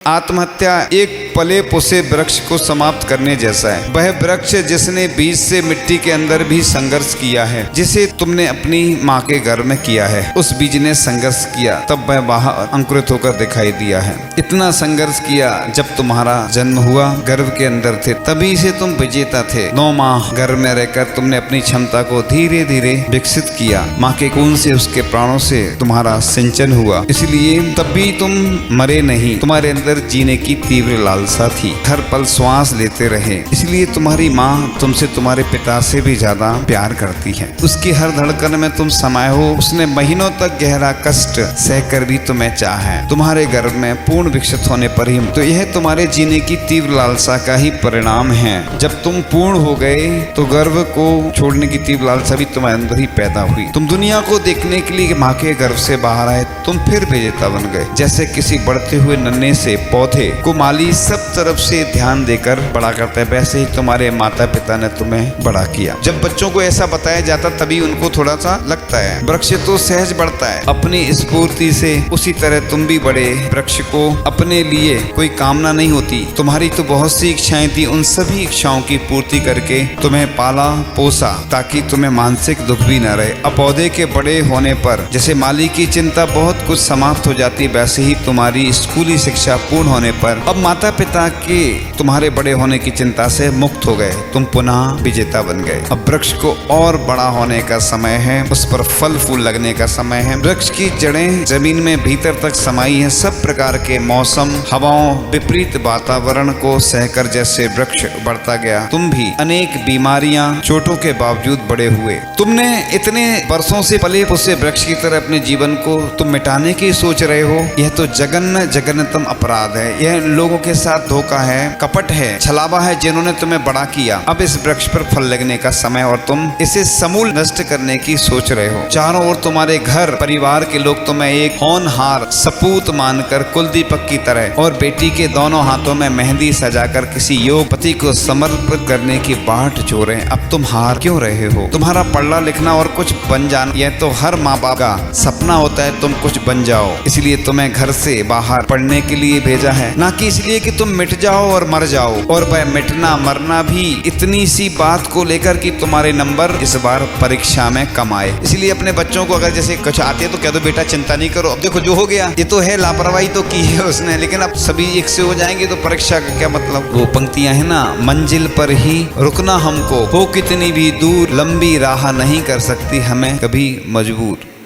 आत्महत्या एक पले पुसे वृक्ष को समाप्त करने जैसा है। वह वृक्ष जिसने बीज से मिट्टी के अंदर भी संघर्ष किया है, जिसे तुमने अपनी माँ के गर्भ में किया है, उस बीज ने संघर्ष किया, तब वह बाहर अंकुरित होकर दिखाई दिया है। इतना संघर्ष किया जब तुम्हारा जन्म हुआ, गर्भ के अंदर थे, तभी से तुम विजेता थे। 9 माह गर्भ में रहकर तुमने अपनी क्षमता को धीरे धीरे विकसित किया। माँ के खून से, उसके प्राणों से तुम्हारा सिंचन हुआ, इसलिए तब भी तुम मरे नहीं। तुम्हारे अंदर जीने की तीव्र लालसा थी, हर पल श्वास लेते रहे, इसलिए तुम्हारी माँ तुमसे तुम्हारे पिता से भी ज्यादा प्यार करती है। उसकी हर धड़कन में तुम समाये हो। उसने महीनों तक गहरा कष्ट सहकर भी तुम्हें चाहा है, तुम्हारे गर्भ में पूर्ण विकसित होने पर ही। तो यह तुम्हारे जीने की तीव्र लालसा का ही परिणाम है। जब तुम पूर्ण हो गए तो गर्भ को छोड़ने की तीव्र लालसा भी तुम्हारे अंदर ही पैदा हुई। तुम दुनिया को देखने के लिए माँ के गर्भ से बाहर आए, तुम फिर विजेता बन गए। जैसे किसी बढ़ते हुए नन्हे से पौधे को माली सब तरफ से ध्यान देकर बड़ा करता है, वैसे ही तुम्हारे माता पिता ने तुम्हें बड़ा किया। जब बच्चों को ऐसा बताया जाता तभी उनको थोड़ा सा लगता है। वृक्ष तो सहज बढ़ता है अपनी स्फूर्ति से, उसी तरह तुम भी बड़े। वृक्ष को अपने लिए कोई कामना नहीं होती। तुम्हारी तो बहुत सी इच्छाएं थी, उन सभी इच्छाओं की पूर्ति करके तुम्हें पाला पोसा, ताकि तुम्हें मानसिक दुख भी न रहे। अब पौधे के बड़े होने पर जैसे माली की चिंता बहुत कुछ समाप्त हो जाती, वैसे ही तुम्हारी स्कूली शिक्षा पूर्ण होने पर अब माता पिता के तुम्हारे बड़े होने की चिंता से मुक्त हो गए। तुम पुनः विजेता बन गए। अब वृक्ष को और बड़ा होने का समय है, उस पर फल फूल लगने का समय है। वृक्ष की जड़ें जमीन में भीतर तक समाई हैं। सब प्रकार के मौसम, हवाओं, विपरीत वातावरण को सहकर जैसे वृक्ष बढ़ता गया, तुम भी अनेक बीमारियां, चोटों के बावजूद बड़े हुए। तुमने इतने वर्षों से पले पुसे वृक्ष की तरह अपने जीवन को तुम मिटाने की सोच रहे हो। यह तो जघन्यतम अपराध है। यह लोगों के साथ धोखा है, कपट है, छलावा है, जिन्होंने तुम्हें बड़ा किया। अब इस वृक्ष पर फल लगने का समय और तुम इसे समूल नष्ट करने की सोच रहे हो। चारों ओर तुम्हारे घर परिवार के लोग तुम्हें एक होनहार सपूत मानकर कुलदीपक की तरह और बेटी के दोनों हाथों में मेहंदी सजाकर किसी योग पति को समर्पित करने की बाट जोड़े। अब तुम हार क्यों रहे हो? तुम्हारा पढ़ना लिखना और कुछ बन जाना, यह तो हर माँ बाप का सपना होता है, तुम कुछ बन जाओ। इसलिए तुम्हें घर से बाहर पढ़ने के लिए भेजा है, ना कि इसलिए कि तुम मिट जाओ और मर जाओ। और वह मिटना मरना भी इतनी सी बात को लेकर कि तुम्हारे नंबर इस बार परीक्षा में कम आए। इसलिए अपने बच्चों को अगर जैसे कुछ आते हैं तो कह दो बेटा चिंता नहीं करो, अब देखो जो हो गया ये तो है, लापरवाही तो की है उसने, लेकिन अब सभी एक से हो जाएंगे तो परीक्षा का क्या मतलब। वो पंक्तियां है ना, मंजिल पर ही रुकना हमको, हो कितनी भी दूर, लंबी राह नहीं कर सकती हमें कभी मजबूर।